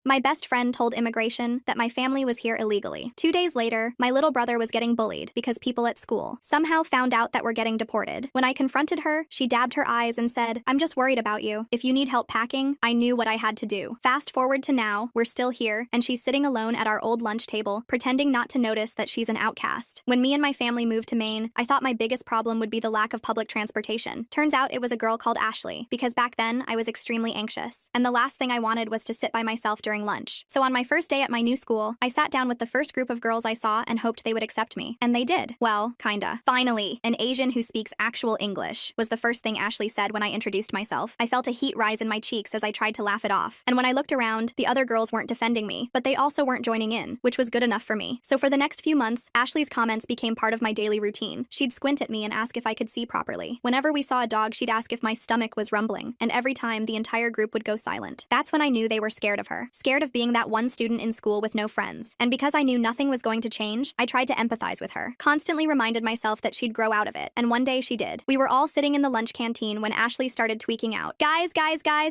My best friend told immigration that my family was here illegally. 2 days later, my little brother was getting bullied because people at school somehow found out that we're getting deported. When I confronted her, she dabbed her eyes and said, "I'm just worried about you. If you need help packing," I knew what I had to do. Fast forward to now, we're still here, and she's sitting alone at our old lunch table, pretending not to notice that she's an outcast. When me and my family moved to Maine, I thought my biggest problem would be the lack of public transportation. Turns out it was a girl called Ashley, because back then I was extremely anxious, and the last thing I wanted was to sit by myself during lunch. So on my first day at my new school, I sat down with the first group of girls I saw and hoped they would accept me. And they did. Well, kinda. Finally, an Asian who speaks actual English was the first thing Ashley said when I introduced myself. I felt a heat rise in my cheeks as I tried to laugh it off. And when I looked around, the other girls weren't defending me, but they also weren't joining in, which was good enough for me. So for the next few months, Ashley's comments became part of my daily routine. She'd squint at me and ask if I could see properly. Whenever we saw a dog, she'd ask if my stomach was rumbling. And every time, the entire group would go silent. That's when I knew they were scared of her. Scared of being that one student in school with no friends. And because I knew nothing was going to change, I tried to empathize with her. Constantly reminded myself that she'd grow out of it. And one day she did. We were all sitting in the lunch canteen when Ashley started tweaking out. Guys,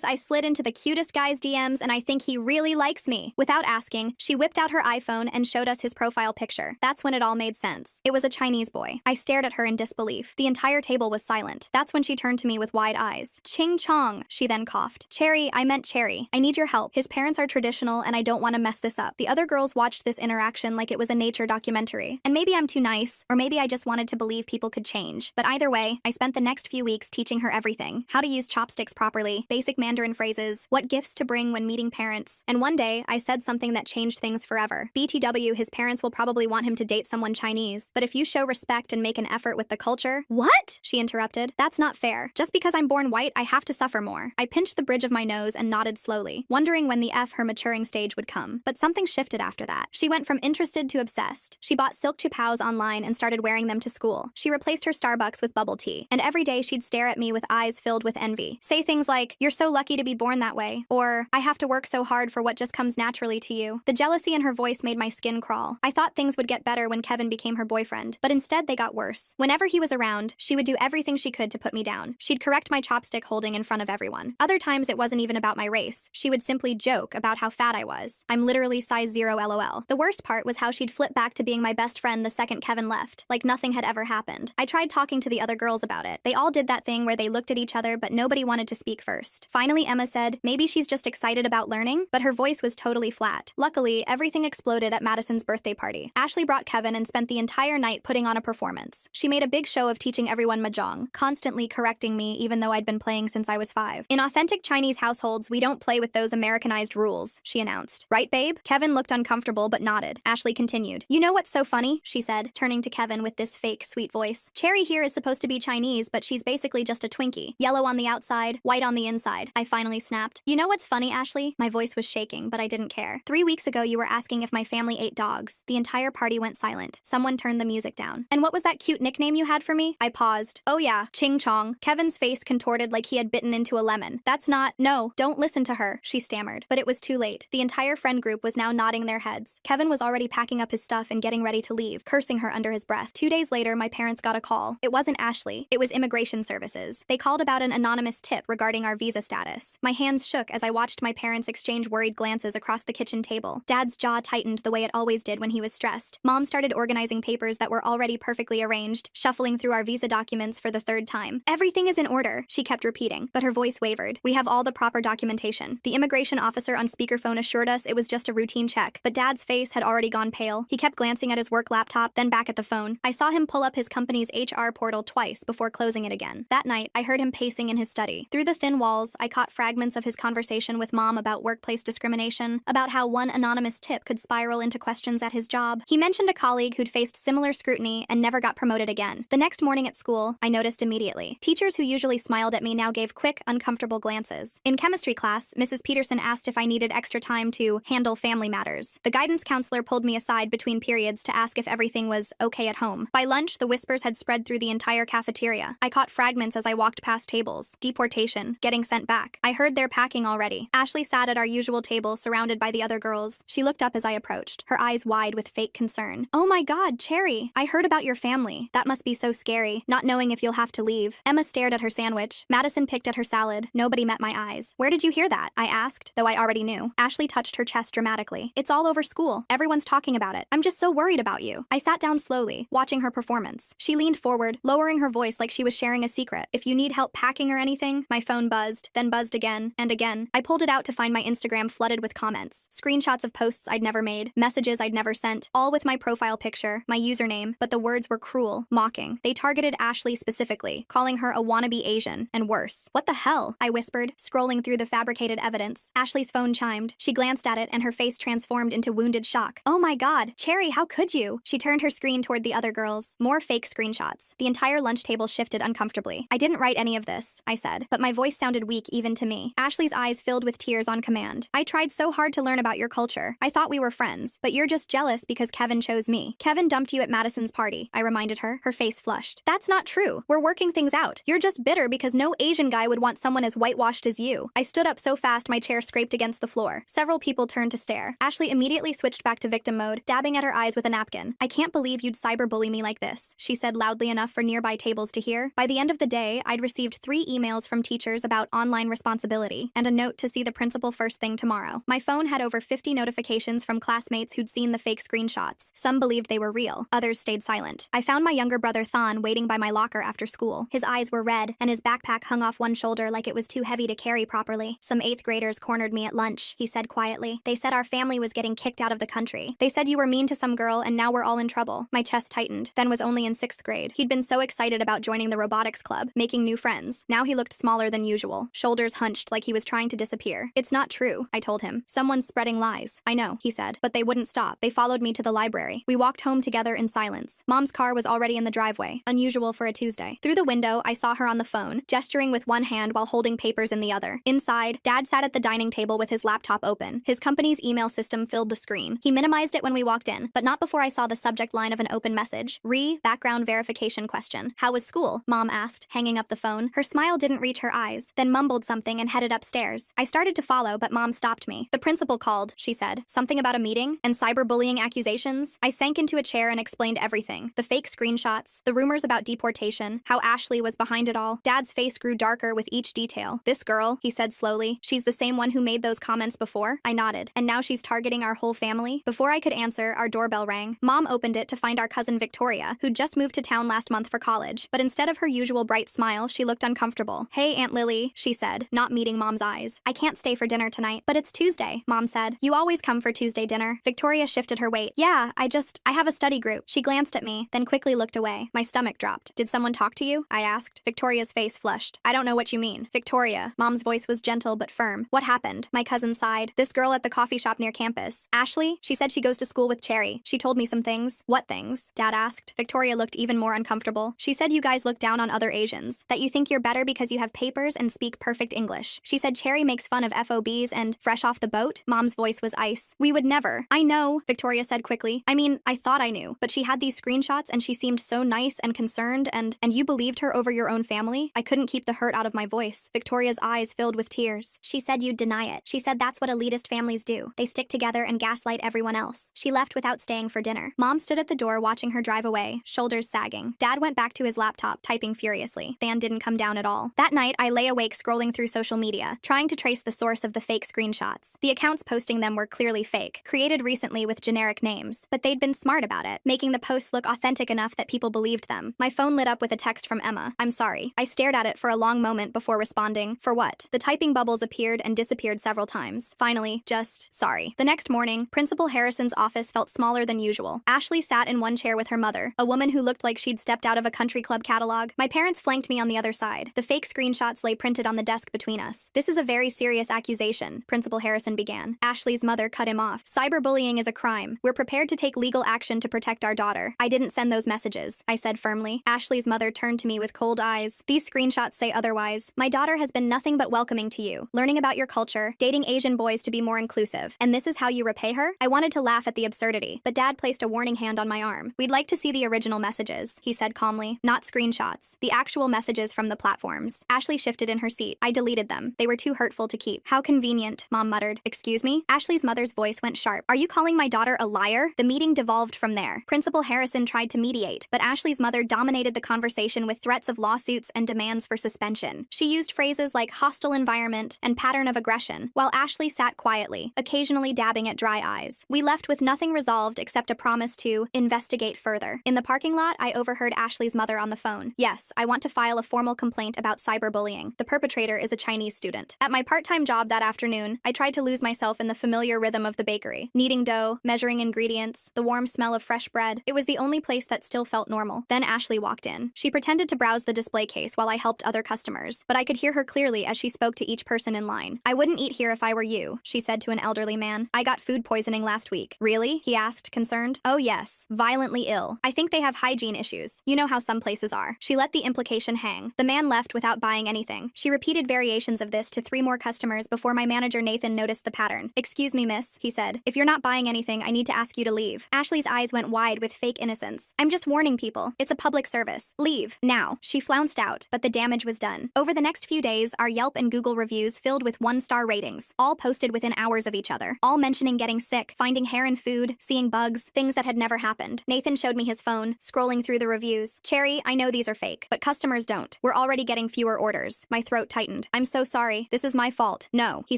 I slid into the cutest guy's DMs and I think he really likes me." Without asking, she whipped out her iPhone and showed us his profile picture. That's when it all made sense. It was a Chinese boy. I stared at her in disbelief. The entire table was silent. That's when she turned to me with wide eyes. "Ching Chong," she then coughed. "Cherry, I meant Cherry. I need your help. His parents are traditional and I don't want to mess this up." The other girls watched this interaction like it was a nature documentary. And maybe I'm too nice, or maybe I just wanted to believe people could change. But either way, I spent the next few weeks teaching her everything. How to use chopsticks properly, basic Mandarin phrases, what gifts to bring when meeting parents. And one day, I said something that changed things forever. BTW, his parents will probably want him to date someone Chinese, but if you show respect and make an effort with the culture— "What?" she interrupted. "That's not fair. Just because I'm born white, I have to suffer more." I pinched the bridge of my nose and nodded slowly, wondering when the her maturing stage would come. But something shifted after that. She went from interested to obsessed. She bought silk chupaos online and started wearing them to school. She replaced her Starbucks with bubble tea. And every day she'd stare at me with eyes filled with envy. Say things like, "You're so lucky to be born that way," or "I have to work so hard for what just comes naturally to you." The jealousy in her voice made my skin crawl. I thought things would get better when Kevin became her boyfriend, but instead they got worse. Whenever he was around, she would do everything she could to put me down. She'd correct my chopstick holding in front of everyone. Other times it wasn't even about my race. She would simply joke about how fat I was. "I'm literally size 0 LOL. The worst part was how she'd flip back to being my best friend the second Kevin left, like nothing had ever happened. I tried talking to the other girls about it. They all did that thing where they looked at each other but nobody wanted to speak first. Finally Emma said, "Maybe she's just excited about learning," but her voice was totally flat. Luckily, everything exploded at Madison's birthday party. Ashley brought Kevin and spent the entire night putting on a performance. She made a big show of teaching everyone mahjong, constantly correcting me even though I'd been playing since I was 5. "In authentic Chinese households, we don't play with those Americanized rules," she announced. "Right, babe?" Kevin looked uncomfortable but nodded. Ashley continued. "You know what's so funny?" she said, turning to Kevin with this fake sweet voice. "Cherry here is supposed to be Chinese, but she's basically just a Twinkie. Yellow on the outside, white on the inside." I finally snapped. "You know what's funny, Ashley?" My voice was shaking, but I didn't care. "3 weeks ago, you were asking if my family ate dogs." The entire party went silent. Someone turned the music down. "And what was that cute nickname you had for me?" I paused. "Oh yeah, Ching Chong." Kevin's face contorted like he had bitten into a lemon. "That's not— No, don't listen to her," she stammered. But it was too late. The entire friend group was now nodding their heads. Kevin was already packing up his stuff and getting ready to leave, cursing her under his breath. 2 days later, my parents got a call. It wasn't Ashley. It was immigration services. They called about an anonymous tip regarding our visa status. My hands shook as I watched my parents exchange worried glances across the kitchen table. Dad's jaw tightened the way it always did when he was stressed. Mom started organizing papers that were already perfectly arranged, shuffling through our visa documents for the 3rd time. "Everything is in order," she kept repeating, but her voice wavered. "We have all the proper documentation." The immigration officer on speakerphone assured us it was just a routine check, but Dad's face had already gone pale. He kept glancing at his work laptop, then back at the phone. I saw him pull up his company's HR portal twice before closing it again. That night, I heard him pacing in his study. Through the thin walls, I caught fragments of his conversation with Mom about workplace discrimination, about how one anonymous tip could spiral into questions at his job. He mentioned a colleague who'd faced similar scrutiny and never got promoted again. The next morning at school, I noticed immediately. Teachers who usually smiled at me now gave quick, uncomfortable glances. In chemistry class, Mrs. Peterson asked if I needed extra time to handle family matters. The guidance counselor pulled me aside between periods to ask if everything was okay at home. By lunch, the whispers had spread through the entire cafeteria. I caught fragments as I walked past tables. Deportation. Getting sent back. I heard their packing already. Ashley sat at our usual table, surrounded by the other girls. She looked up as I approached, her eyes wide with fake concern. "Oh my God, Cherry! I heard about your family. That must be so scary, not knowing if you'll have to leave." Emma stared at her sandwich. Madison picked at her salad. Nobody met my eyes. "Where did you hear that?" I asked, though I already knew. new. Ashley touched her chest dramatically. It's all over school. Everyone's talking about it. I'm just so worried about you. I sat down slowly, watching her performance. She leaned forward, lowering her voice like she was sharing a secret. If you need help packing or anything, my phone buzzed, then buzzed again, and again. I pulled it out to find my Instagram flooded with comments. Screenshots of posts I'd never made, messages I'd never sent, all with my profile picture, my username, but the words were cruel, mocking. They targeted Ashley specifically, calling her a wannabe Asian, and worse. What the hell? I whispered, scrolling through the fabricated evidence. Ashley's phone chimed. She glanced at it and her face transformed into wounded shock. Oh my god, Cherry, how could you? She turned her screen toward the other girls. More fake screenshots. The entire lunch table shifted uncomfortably. I didn't write any of this, I said, but my voice sounded weak even to me. Ashley's eyes filled with tears on command. I tried so hard to learn about your culture. I thought we were friends, but you're just jealous because Kevin chose me. Kevin dumped you at Madison's party, I reminded her. Her face flushed. That's not true. We're working things out. You're just bitter because no Asian guy would want someone as whitewashed as you. I stood up so fast my chair scraped against the floor. Several people turned to stare. Ashley immediately switched back to victim mode, dabbing at her eyes with a napkin. I can't believe you'd cyberbully me like this, she said loudly enough for nearby tables to hear. By the end of the day, I'd received 3 emails from teachers about online responsibility and a note to see the principal first thing tomorrow. My phone had over 50 notifications from classmates who'd seen the fake screenshots. Some believed they were real, others stayed silent. I found my younger brother Thon waiting by my locker after school. His eyes were red, and his backpack hung off one shoulder like it was too heavy to carry properly. Some 8th graders cornered me at lunch, he said quietly. They said our family was getting kicked out of the country. They said you were mean to some girl and now we're all in trouble. My chest tightened. Then was only in 6th grade. He'd been so excited about joining the robotics club, making new friends. Now he looked smaller than usual, shoulders hunched like he was trying to disappear. It's not true, I told him. Someone's spreading lies. I know, he said, but they wouldn't stop. They followed me to the library. We walked home together in silence. Mom's car was already in the driveway, unusual for a Tuesday. Through the window, I saw her on the phone, gesturing with one hand while holding papers in the other. Inside, Dad sat at the dining table with his laptop open. His company's email system filled the screen. He minimized it when we walked in, but not before I saw the subject line of an open message. Background verification question. How was school? Mom asked, hanging up the phone. Her smile didn't reach her eyes, then mumbled something and headed upstairs. I started to follow, but Mom stopped me. The principal called, she said. Something about a meeting and cyberbullying accusations? I sank into a chair and explained everything. The fake screenshots, the rumors about deportation, how Ashley was behind it all. Dad's face grew darker with each detail. This girl, he said slowly, she's the same one who made those comments before? I nodded. And now she's targeting our whole family? Before I could answer, our doorbell rang. Mom opened it to find our cousin Victoria, who'd just moved to town last month for college. But instead of her usual bright smile, she looked uncomfortable. Hey, Aunt Lily, she said, not meeting Mom's eyes. I can't stay for dinner tonight, but it's Tuesday, Mom said. You always come for Tuesday dinner. Victoria shifted her weight. Yeah, I have a study group. She glanced at me, then quickly looked away. My stomach dropped. Did someone talk to you? I asked. Victoria's face flushed. I don't know what you mean. Victoria. Mom's voice was gentle but firm. What happened? My cousin sighed. This girl at the coffee shop near campus. Ashley? She said she goes to school with Cherry. She told me some things. What things? Dad asked. Victoria looked even more uncomfortable. She said you guys look down on other Asians. That you think you're better because you have papers and speak perfect English. She said Cherry makes fun of FOBs and fresh off the boat. Mom's voice was ice. We would never. I know, Victoria said quickly. I mean, I thought I knew, but she had these screenshots and she seemed so nice and concerned and you believed her over your own family? I couldn't keep the hurt out of my voice. Victoria's eyes filled with tears. She said you'd deny it. She said that's what elitist families do. They stick together and gaslight everyone else. She left without staying for dinner. Mom stood at the door watching her drive away, shoulders sagging. Dad went back to his laptop, typing furiously. Than didn't come down at all. That night, I lay awake scrolling through social media, trying to trace the source of the fake screenshots. The accounts posting them were clearly fake, created recently with generic names, but they'd been smart about it, making the posts look authentic enough that people believed them. My phone lit up with a text from Emma. I'm sorry. I stared at it for a long moment before responding. For what? The typing bubbles appeared and disappeared several times. Finally, just sorry. The next morning, Principal Harrison's office felt smaller than usual. Ashley sat in one chair with her mother, a woman who looked like she'd stepped out of a country club catalog. My parents flanked me on the other side. The fake screenshots lay printed on the desk between us. This is a very serious accusation, Principal Harrison began. Ashley's mother cut him off. Cyberbullying is a crime. We're prepared to take legal action to protect our daughter. I didn't send those messages, I said firmly. Ashley's mother turned to me with cold eyes. These screenshots say otherwise. My daughter has been nothing but welcoming to you, learning about your culture, dating Asian boys to be more inclusive. And this is how you repay her? I wanted to laugh at the absurdity, but Dad placed a warning hand on my arm. We'd like to see the original messages, he said calmly. Not screenshots. The actual messages from the platforms. Ashley shifted in her seat. I deleted them. They were too hurtful to keep. How convenient, Mom muttered. Excuse me? Ashley's mother's voice went sharp. Are you calling my daughter a liar? The meeting devolved from there. Principal Harrison tried to mediate, but Ashley's mother dominated the conversation with threats of lawsuits and demands for suspension. She used phrases like hostile environment and pattern of aggression, while Ashley Ashley sat quietly, occasionally dabbing at dry eyes. We left with nothing resolved except a promise to investigate further. In the parking lot, I overheard Ashley's mother on the phone. Yes, I want to file a formal complaint about cyberbullying. The perpetrator is a Chinese student. At my part-time job that afternoon, I tried to lose myself in the familiar rhythm of the bakery. Kneading dough, measuring ingredients, the warm smell of fresh bread. It was the only place that still felt normal. Then Ashley walked in. She pretended to browse the display case while I helped other customers, but I could hear her clearly as she spoke to each person in line. I wouldn't eat here if I were you, she said to an elderly man. I got food poisoning last week. Really? He asked, concerned. Oh yes, violently ill. I think they have hygiene issues. You know how some places are. She let the implication hang. The man left without buying anything. She repeated variations of this to 3 more customers before my manager Nathan noticed the pattern. Excuse me, miss, he said. If you're not buying anything, I need to ask you to leave. Ashley's eyes went wide with fake innocence. I'm just warning people. It's a public service. Leave. Now. She flounced out, but the damage was done. Over the next few days, our Yelp and Google reviews filled with 1-star ratings, all posted within hours of each other, all mentioning getting sick, finding hair in food, seeing bugs, things that had never happened. Nathan showed me his phone, scrolling through the reviews. Cherry, I know these are fake, but customers don't. We're already getting fewer orders. My throat tightened. I'm so sorry. This is my fault. No, he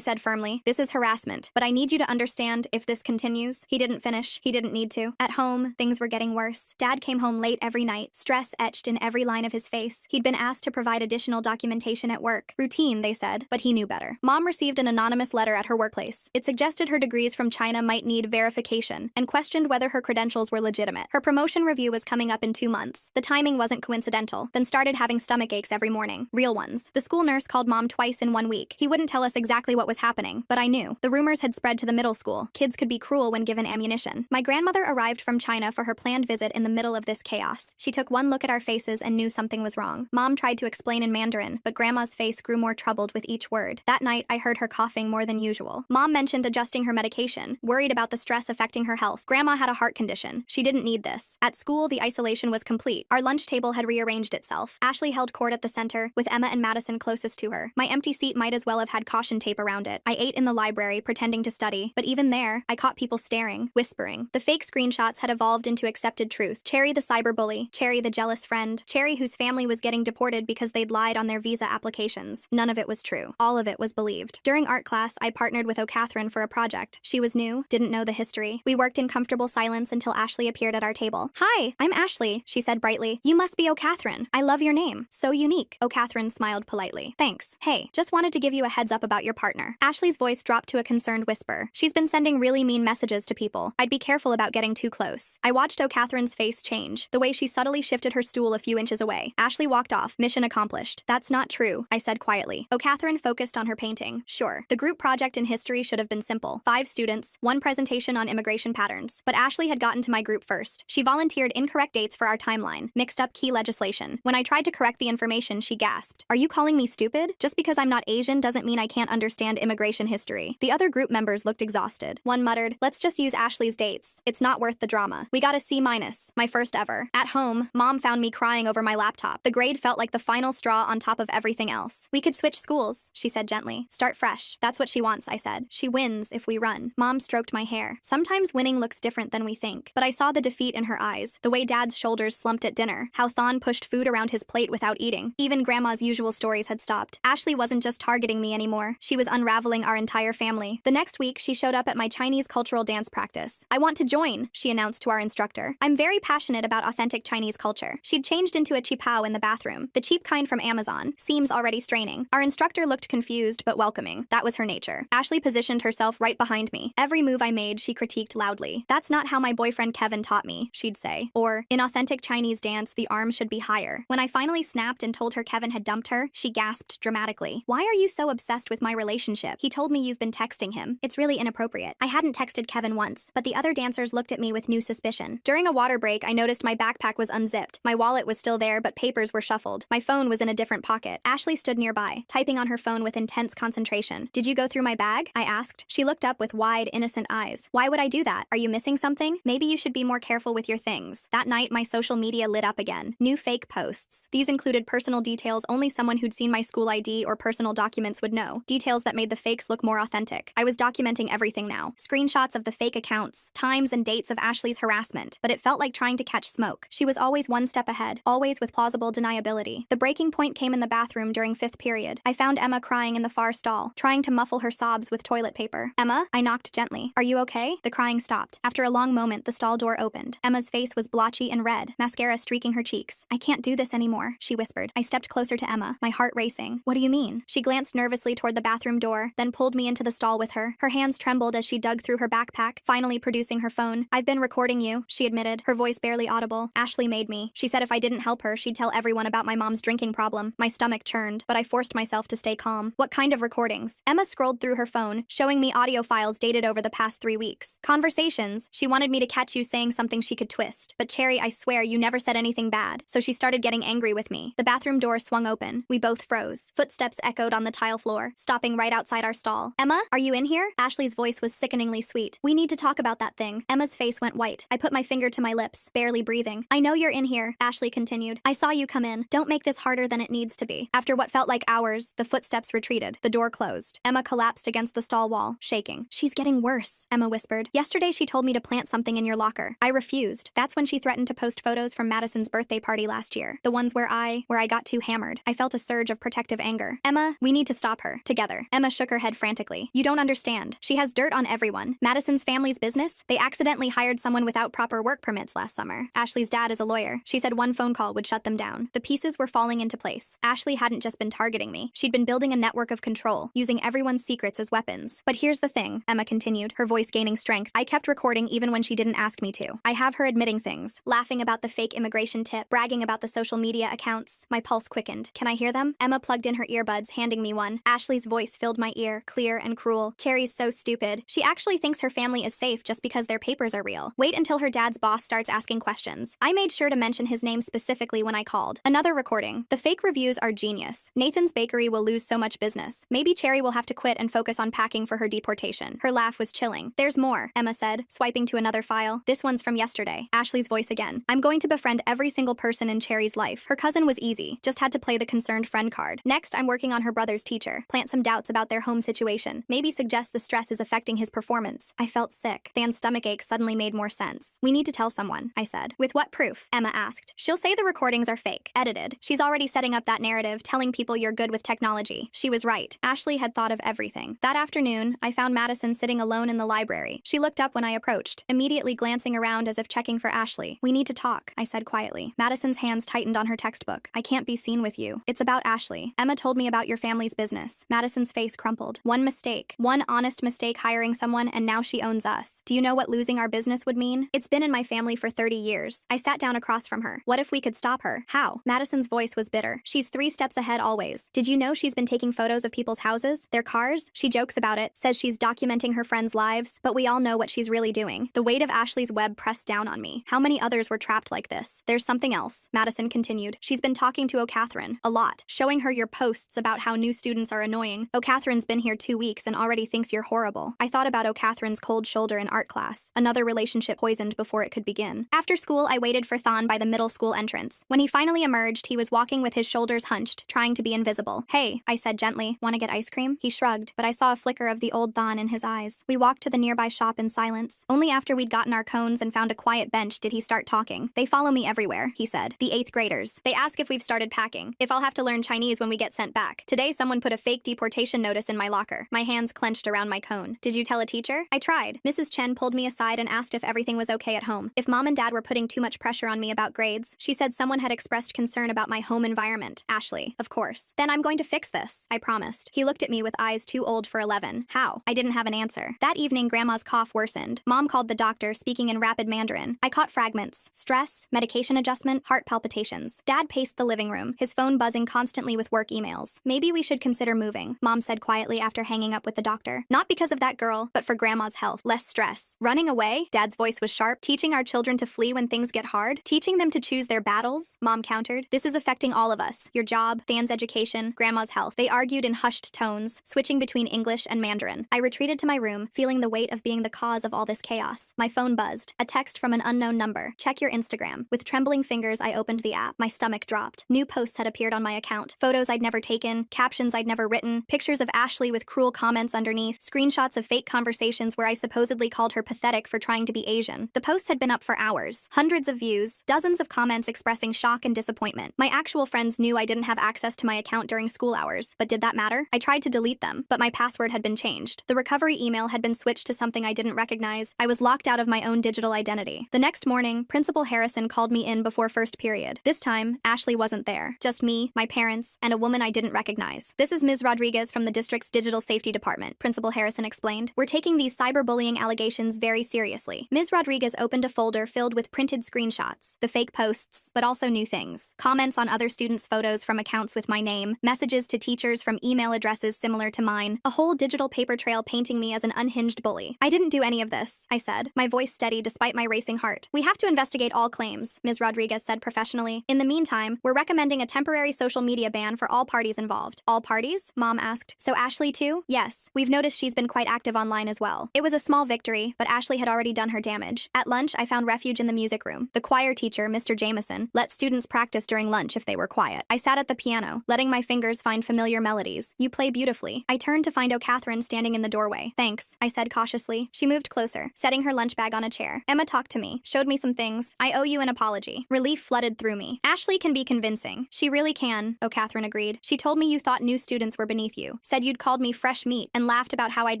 said firmly. This is harassment, but I need you to understand if this continues. He didn't finish. He didn't need to. At home, things were getting worse. Dad came home late every night, stress etched in every line of his face. He'd been asked to provide additional documentation at work. Routine, they said, but he knew better. Mom received an anonymous letter at her workplace. It suggested her degrees from China might need verification and questioned whether her credentials were legitimate. Her promotion review was coming up in 2 months. The timing wasn't coincidental, then started having stomach aches every morning. Real ones. The school nurse called Mom twice in 1 week. He wouldn't tell us exactly what was happening, but I knew. The rumors had spread to the middle school. Kids could be cruel when given ammunition. My grandmother arrived from China for her planned visit in the middle of this chaos. She took one look at our faces and knew something was wrong. Mom tried to explain in Mandarin, but Grandma's face grew more troubled with each word. That night, I heard her coughing more than usual. Mom mentioned adjusting her medication, worried about the stress affecting her health. Grandma had a heart condition. She didn't need this. At school, the isolation was complete. Our lunch table had rearranged itself. Ashley held court at the center, with Emma and Madison closest to her. My empty seat might as well have had caution tape around it. I ate in the library, pretending to study, but even there, I caught people staring, whispering. The fake screenshots had evolved into accepted truth. Cherry the cyberbully, Cherry the jealous friend, Cherry whose family was getting deported because they'd lied on their visa applications. None of it was true. All of it was believed. During art class, I partnered with O'Catherine for a project. She was new, didn't know the history. We worked in comfortable silence until Ashley appeared at our table. Hi, I'm Ashley, she said brightly. You must be O'Catherine. I love your name. So unique. O'Catherine smiled politely. Thanks. Hey, just wanted to give you a heads up about your partner. Ashley's voice dropped to a concerned whisper. She's been sending really mean messages to people. I'd be careful about getting too close. I watched O'Catherine's face change, the way she subtly shifted her stool a few inches away. Ashley walked off. Mission accomplished. That's not true, I said quietly. O'Catherine focused on her painting. Sure. The group project in history should have been simple. 5 students, 1 presentation on immigration patterns. But Ashley had gotten to my group first. She volunteered incorrect dates for our timeline, mixed up key legislation. When I tried to correct the information, she gasped. Are you calling me stupid? Just because I'm not Asian doesn't mean I can't understand immigration history. The other group members looked exhausted. One muttered, let's just use Ashley's dates. It's not worth the drama. We got a C-, my first ever. At home, Mom found me crying over my laptop. The grade felt like the final straw on top of everything else. We could switch schools, she said gently. Start fresh. That's what she wants, I said. She wins if we run. Mom stroked my hair. Sometimes winning looks different than we think, but I saw the defeat in her eyes, the way Dad's shoulders slumped at dinner, how Thon pushed food around his plate without eating. Even Grandma's usual stories had stopped. Ashley wasn't just targeting me anymore. She was unraveling our entire family. The next week, she showed up at my Chinese cultural dance practice. I want to join, she announced to our instructor. I'm very passionate about authentic Chinese culture. She'd changed into a qipao in the bathroom, the cheap kind from Amazon. Seems already straining. Our instructor looked confused but welcoming. That was her nature. Ashley positioned herself right behind me. Every move I made, she critiqued loudly. That's not how my boyfriend Kevin taught me, she'd say. Or, in authentic Chinese dance, the arms should be higher. When I finally snapped and told her Kevin had dumped her, she gasped dramatically. Why are you so obsessed with my relationship? He told me you've been texting him. It's really inappropriate. I hadn't texted Kevin once, but the other dancers looked at me with new suspicion. During a water break, I noticed my backpack was unzipped. My wallet was still there, but papers were shuffled. My phone was in a different pocket. Ashley stood nearby, typing on her phone with intense concentration. Did you go through my bag? I asked. She looked up with wide, innocent eyes. Why would I do that? Are you missing something? Maybe you should be more careful with your things. That night, my social media lit up again. New fake posts. These included personal details only someone who'd seen my school ID or personal documents would know. Details that made the fakes look more authentic. I was documenting everything now. Screenshots of the fake accounts, times and dates of Ashley's harassment, but it felt like trying to catch smoke. She was always one step ahead, always with plausible deniability. The breaking point came in the bathroom during 5th period. I found Emma crying in the far stall, trying to muffle her her sobs with toilet paper. Emma? I knocked gently. Are you okay? The crying stopped. After a long moment, the stall door opened. Emma's face was blotchy and red, mascara streaking her cheeks. I can't do this anymore, she whispered. I stepped closer to Emma, my heart racing. What do you mean? She glanced nervously toward the bathroom door, then pulled me into the stall with her. Her hands trembled as she dug through her backpack, finally producing her phone. I've been recording you, she admitted, her voice barely audible. Ashley made me. She said if I didn't help her, she'd tell everyone about my mom's drinking problem. My stomach churned, but I forced myself to stay calm. What kind of recordings? Emma scrolled through her phone, showing me audio files dated over the past 3 weeks. Conversations. She wanted me to catch you saying something she could twist. But Cherry, I swear you never said anything bad. So she started getting angry with me. The bathroom door swung open. We both froze. Footsteps echoed on the tile floor, stopping right outside our stall. Emma, are you in here? Ashley's voice was sickeningly sweet. We need to talk about that thing. Emma's face went white. I put my finger to my lips, barely breathing. I know you're in here, Ashley continued. I saw you come in. Don't make this harder than it needs to be. After what felt like hours, the footsteps retreated. The door closed. Emma collapsed against the stall wall, shaking. She's getting worse, Emma whispered. Yesterday she told me to plant something in your locker. I refused. That's when she threatened to post photos from Madison's birthday party last year. The ones where I got too hammered. I felt a surge of protective anger. Emma, we need to stop her. Together. Emma shook her head frantically. You don't understand. She has dirt on everyone. Madison's family's business? They accidentally hired someone without proper work permits last summer. Ashley's dad is a lawyer. She said one phone call would shut them down. The pieces were falling into place. Ashley hadn't just been targeting me. She'd been building a network of control, using everyone's secrets as weapons. But here's the thing, Emma continued, her voice gaining strength. I kept recording even when she didn't ask me to. I have her admitting things, laughing about the fake immigration tip, bragging about the social media accounts. My pulse quickened. Can I hear them? Emma plugged in her earbuds, handing me one. Ashley's voice filled my ear, clear and cruel. Cherry's so stupid. She actually thinks her family is safe just because their papers are real. Wait until her dad's boss starts asking questions. I made sure to mention his name specifically when I called. Another recording. The fake reviews are genius. Nathan's bakery will lose so much business. Maybe Cherry will have to quit and focus on packing for her deportation. Her laugh was chilling. There's more, Emma said, swiping to another file. This one's from yesterday. Ashley's voice again. I'm going to befriend every single person in Cherry's life. Her cousin was easy. Just had to play the concerned friend card. Next, I'm working on her brother's teacher. Plant some doubts about their home situation. Maybe suggest the stress is affecting his performance. I felt sick. Dan's stomach ache suddenly made more sense. We need to tell someone, I said. With what proof? Emma asked. She'll say the recordings are fake, edited. She's already setting up that narrative, telling people you're good with technology. She was right. Ashley had thought of everything. That afternoon, I found Madison sitting alone in the library. She looked up when I approached, immediately glancing around as if checking for Ashley. We need to talk, I said quietly. Madison's hands tightened on her textbook. I can't be seen with you. It's about Ashley. Emma told me about your family's business. Madison's face crumpled. One mistake. One honest mistake hiring someone, and now she owns us. Do you know what losing our business would mean? It's been in my family for 30 years. I sat down across from her. What if we could stop her? How? Madison's voice was bitter. She's 3 steps ahead always. Did you know she's been taking photos of people's houses? Their cars? She jokes about it, says she's documenting her friends' lives, but we all know what she's really doing. The weight of Ashley's web pressed down on me. How many others were trapped like this? There's something else, Madison continued. She's been talking to O'Catherine a lot, showing her your posts about how new students are annoying. O'Catherine's been here 2 weeks and already thinks you're horrible. I thought about O'Catherine's cold shoulder in art class, another relationship poisoned before it could begin. After school, I waited for Thon by the middle school entrance. When he finally emerged, he was walking with his shoulders hunched, trying to be invisible. Hey, I said gently, want to get ice cream? He shrugged, but I saw a flicker of the old Thon in his eyes. We walked to the nearby shop in silence. Only after we'd gotten our cones and found a quiet bench did he start talking. They follow me everywhere, he said. The 8th graders. They ask if we've started packing, if I'll have to learn Chinese when we get sent back. Today, someone put a fake deportation notice in my locker. My hands clenched around my cone. Did you tell a teacher? I tried. Mrs. Chen pulled me aside and asked if everything was okay at home. If mom and dad were putting too much pressure on me about grades, she said someone had expressed concern about my home environment. Ashley, of course. Then I'm going to fix this, I promised. He looked at me with eyes too old for 11. How? I didn't have an answer. That evening, Grandma's cough worsened. Mom called the doctor, speaking in rapid Mandarin. I caught fragments. Stress, medication adjustment, heart palpitations. Dad paced the living room, his phone buzzing constantly with work emails. Maybe we should consider moving, Mom said quietly after hanging up with the doctor. Not because of that girl, but for Grandma's health. Less stress. Running away? Dad's voice was sharp. Teaching our children to flee when things get hard? Teaching them to choose their battles? Mom countered. This is affecting all of us. Your job, Than's education, Grandma's health. They argued in hushed tones, switching between English and Mandarin. I retreated to my room, feeling the weight of being the cause of all this chaos. My phone buzzed. A text from an unknown number. Check your Instagram. With trembling fingers, I opened the app. My stomach dropped. New posts had appeared on my account. Photos I'd never taken, captions I'd never written, pictures of Ashley with cruel comments underneath, screenshots of fake conversations where I supposedly called her pathetic for trying to be Asian. The posts had been up for hours. Hundreds of views, dozens of comments expressing shock and disappointment. My actual friends knew I didn't have access to my account during school hours, but did that matter? I tried to delete them, but my password had been changed. The recovery email had been switched to something I didn't recognize. I was locked out of my own digital identity. The next morning, Principal Harrison called me in before first period. This time, Ashley wasn't there. Just me, my parents, and a woman I didn't recognize. "This is Ms. Rodriguez from the district's digital safety department," Principal Harrison explained. "We're taking these cyberbullying allegations very seriously." Ms. Rodriguez opened a folder filled with printed screenshots, the fake posts, but also new things. Comments on other students' photos from accounts with my name, messages to teachers from email addresses similar to mine, a whole digital paper trail painting me as an unhinged bully. "I didn't do any of this," I said, my voice steady despite my racing heart. "We have to investigate all claims," Ms. Rodriguez said professionally. "In the meantime, we're recommending a temporary social media ban for all parties involved." "All parties?" Mom asked. "So Ashley too?" "Yes. We've noticed she's been quite active online as well." It was a small victory, but Ashley had already done her damage. At lunch, I found refuge in the music room. The choir teacher, Mr. Jameson, let students practice during lunch if they were quiet. I sat at the piano, letting my fingers find familiar melodies. "You play beautifully." I turned to find O'Catherine standing in the doorway. "Thanks," I said cautiously. She moved closer, setting her lunch bag on a chair. "Emma talked to me, showed me some things. I owe you an apology." Relief flooded through me. "Ashley can be convincing." "She really can," O'Catherine agreed. "She told me you thought new students were beneath you, said you'd called me fresh meat, and laughed about how I'd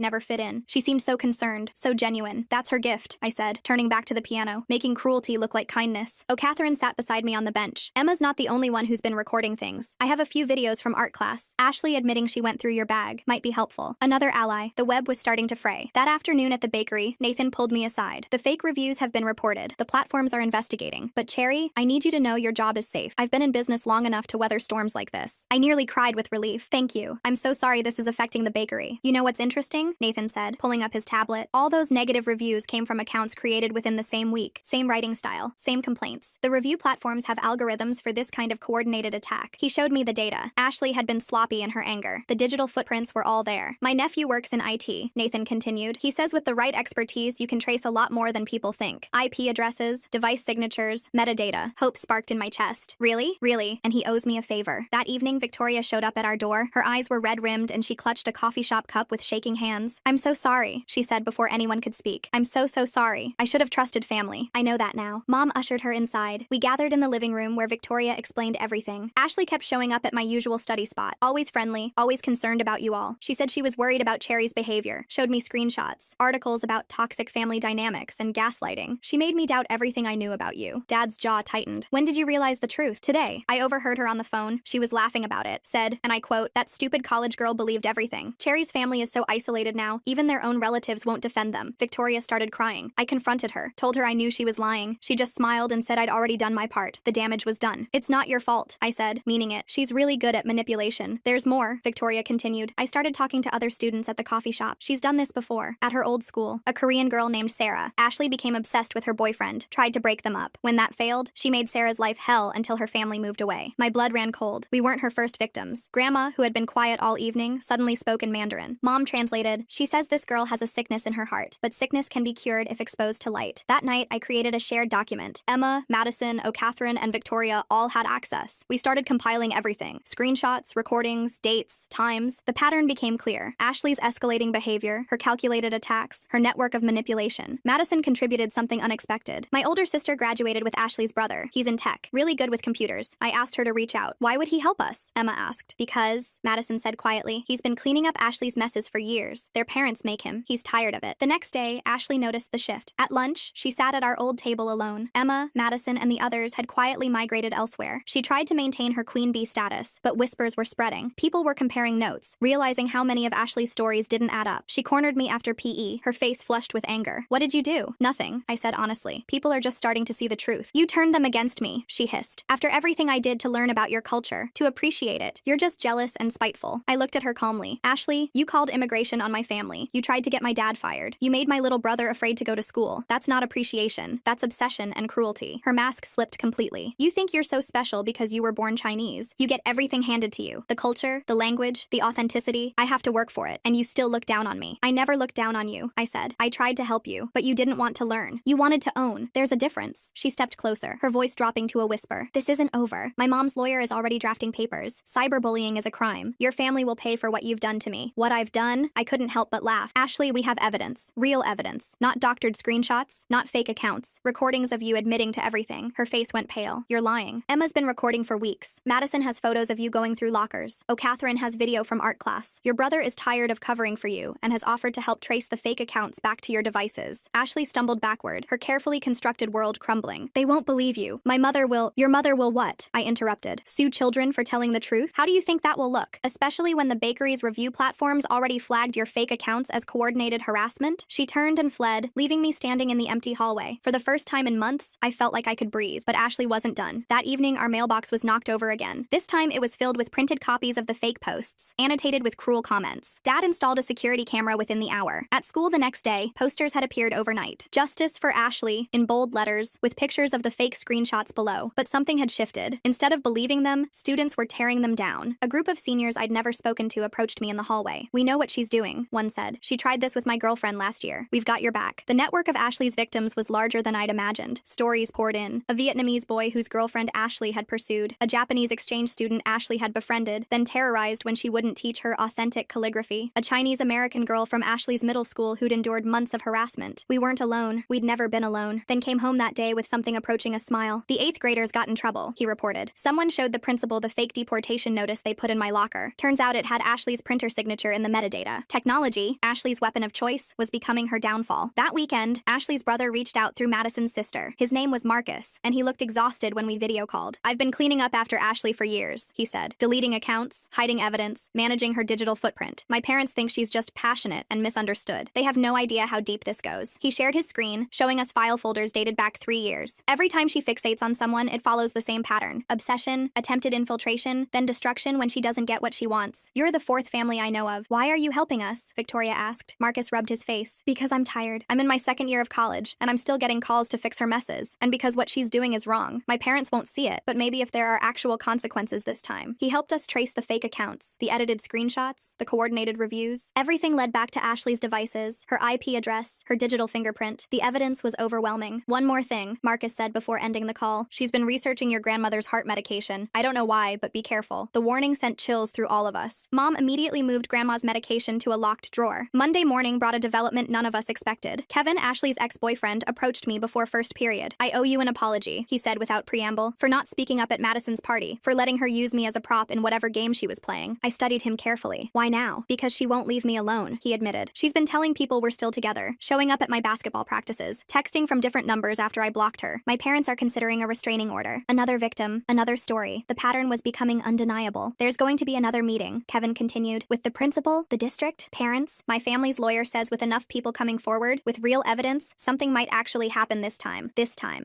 never fit in. She seemed so concerned, so genuine. That's her gift," I said, turning back to the piano, making cruelty look like kindness. O'Catherine sat beside me on the bench. "Emma's not the only one who's been recording things. I have a few videos from art class. Ashley admitting she went through your bag might be helpful." Another ally. The web was starting to fray. That afternoon at the bakery, Nathan pulled me aside. "The fake reviews have been reported. The platforms are investigating. But Cherry, I need you to know your job is safe. I've been in business long enough to weather storms like this." I nearly cried with relief. "Thank you. I'm so sorry this is affecting the bakery." "You know what's interesting?" Nathan said, pulling up his tablet. "All those negative reviews came from accounts created within the same week. Same writing style, same complaints. The review platforms have algorithms for this kind of coordinated attack." He showed me the data. Ashley had been sloppy in her anger. The digital footprints were all there. "My nephew works in IT," Nathan continued. "He says with the right expertise, you can trace a lot more than people think. IP addresses, device signatures, metadata." Hope sparked in my chest. "Really? Really? And he owes me a favor." That evening, Victoria showed up at our door. Her eyes were red-rimmed and she clutched a coffee shop cup with shaking hands. "I'm so sorry," she said before anyone could speak. "I'm so sorry. I should have trusted family. I know that now." Mom ushered her inside. We gathered in the living room where Victoria explained everything. "Ashley kept showing up at my usual study spot. Always friendly, always concerned about you all. She said she was worried about Cherry's behavior. Showed me screenshots, articles about toxic family dynamics and gaslighting. She made me doubt everything I knew about you." Dad's jaw tightened. "When did you realize the truth?" "Today. I overheard her on the phone. She was laughing about it. Said, and I quote, 'That stupid college girl believed everything. Cherry's family is so isolated now, even their own relatives won't defend them.'" Victoria started crying. I confronted her, told her I knew she was lying. She just smiled and said I'd already done my part. The damage was done. "It's not your fault," I said, meaning it. "She's really good at manipulation." "There's more," Victoria continued. "I started talking to other students at the coffee shop. She's done this before. At her old school. A Korean girl named Sarah. Ashley became obsessed with her boyfriend, tried to break them up. When that failed, she made Sarah's life hell until her family moved away." My blood ran cold. We weren't her first victims. Grandma, who had been quiet all evening, suddenly spoke in Mandarin. Mom translated, "She says this girl has a sickness in her heart, but sickness can be cured if exposed to light." That night, I created a shared document. Emma, Madison, O'Catherine, and Victoria all had access. We started compiling everything. Screenshots, recordings, dates, times. The pattern became clear. Ashley's escalating behavior, her calculated attacks, her network of manipulation. Madison contributed something unexpected. My older sister graduated with Ashley's brother. He's in tech, really good with computers. I asked her to reach out. "Why would he help us?" Emma asked. "Because," Madison said quietly, "he's been cleaning up Ashley's messes for years. Their parents make him. He's tired of it." The next day, Ashley noticed the shift. At lunch, she sat at our old table alone. Emma, Madison, and the others had quietly migrated elsewhere. She tried to maintain her queen bee status, but whispers were spreading. People were comparing notes, realizing how many of Ashley's stories didn't add up. She cornered me after PE, her face flushed with anger. "What did you do?" "Nothing," I said honestly. "People are just starting to see the truth." "You turned them against me," she hissed. "After everything I did to learn about your culture, to appreciate it, you're just jealous and spiteful." I looked at her calmly. "Ashley, you called immigration on my family. You tried to get my dad fired. You made my little brother afraid to go to school. That's not appreciation. That's obsession and cruelty." Her mask slipped completely. "You think you're so special because you were born Chinese. You get everything handed to you. The culture, the language, the authenticity. I have to work for it, and you still look down on me." "I never looked down on you," I said. "I tried to help you, but you didn't want to learn. You wanted to own. There's a difference." She stepped closer, her voice dropping to a whisper. "This isn't over. My mom's lawyer is already drafting papers. Cyberbullying is a crime. Your family will pay for what you've done to me." What I've done? I couldn't help but laugh. "Ashley, we have evidence. Real evidence. Not doctored screenshots, not fake accounts. Recordings of you admitting to everything." Her face went pale. "You're lying. Emma's been recording for weeks. Madison has photos of you going through lockers. O'Catherine has video from art class. Marcus, your brother is tired of covering for you and has offered to help trace the fake accounts back to your devices. Ashley stumbled backward, her carefully constructed world crumbling. They won't believe you. Your mother will what? I interrupted. Sue children for telling the truth? How do you think that will look? Especially when the bakery's review platforms already flagged your fake accounts as coordinated harassment? She turned and fled, leaving me standing in the empty hallway. For the first time in months, I felt like I could breathe, but Ashley wasn't done. That evening, our mailbox was knocked over again. This time, it was filled with printed copies of the fake posts, annotated with cruel comments. Dad installed a security camera within the hour. At school the next day, posters had appeared overnight. Justice for Ashley, in bold letters, with pictures of the fake screenshots below. But something had shifted. Instead of believing them, students were tearing them down. A group of seniors I'd never spoken to approached me in the hallway. We know what she's doing, one said. She tried this with my girlfriend last year. We've got your back. The network of Ashley's victims was larger than I'd imagined. Stories poured in. A Vietnamese boy whose girlfriend Ashley had pursued. A Japanese exchange student Ashley had befriended, then terrorized when she wouldn't teach her authentic calligraphy. A Chinese-American girl from Ashley's middle school who'd endured months of harassment. We weren't alone. We'd never been alone. Then came home that day with something approaching a smile. The 8th graders got in trouble, he reported. Someone showed the principal the fake deportation notice they put in my locker. Turns out it had Ashley's printer signature in the metadata. Technology, Ashley's weapon of choice, was becoming her downfall. That weekend, Ashley's brother reached out through Madison's sister. His name was Marcus, and he looked exhausted when we video called. I've been cleaning up after Ashley for years, he said. Deleting accounts, hiding evidence, managing her digital footprint. My parents think she's just passionate and misunderstood. They have no idea how deep this goes. He shared his screen, showing us file folders dated back 3 years. Every time she fixates on someone, it follows the same pattern. Obsession, attempted infiltration, then destruction when she doesn't get what she wants. You're the 4th family I know of. Why are you helping us? Victoria asked. Marcus rubbed his face. Because I'm tired. I'm in my 2nd year of college, and I'm still getting calls to fix her messes. And because what she's doing is wrong. My parents won't see it, but maybe if there are actual consequences this time. He helped us trace the fake accounts, the edited screenshots, the coordinated reviews. Everything led back to Ashley's devices, her IP address, her digital fingerprint. The evidence was overwhelming. One more thing, Marcus said before ending the call. She's been researching your grandmother's heart medication. I don't know why, but be careful. The warning sent chills through all of us. Mom immediately moved Grandma's medication to a locked drawer. Monday morning brought a development none of us expected. Kevin, Ashley's ex-boyfriend, approached me before first period. I owe you an apology, he said without preamble, for not speaking up at Madison's party, for letting her use me as a prop in whatever game she was playing. I studied him carefully. Why now? Because she won't leave me alone, he admitted. She's been telling people we're still together, showing up at my basketball practices, texting from different numbers after I blocked her. My parents are considering a restraining order. Another victim, another story. The pattern was becoming undeniable. There's going to be another meeting, Kevin continued, with the principal, the district, parents. My family's lawyer says with enough people coming forward, with real evidence, something might actually happen this time.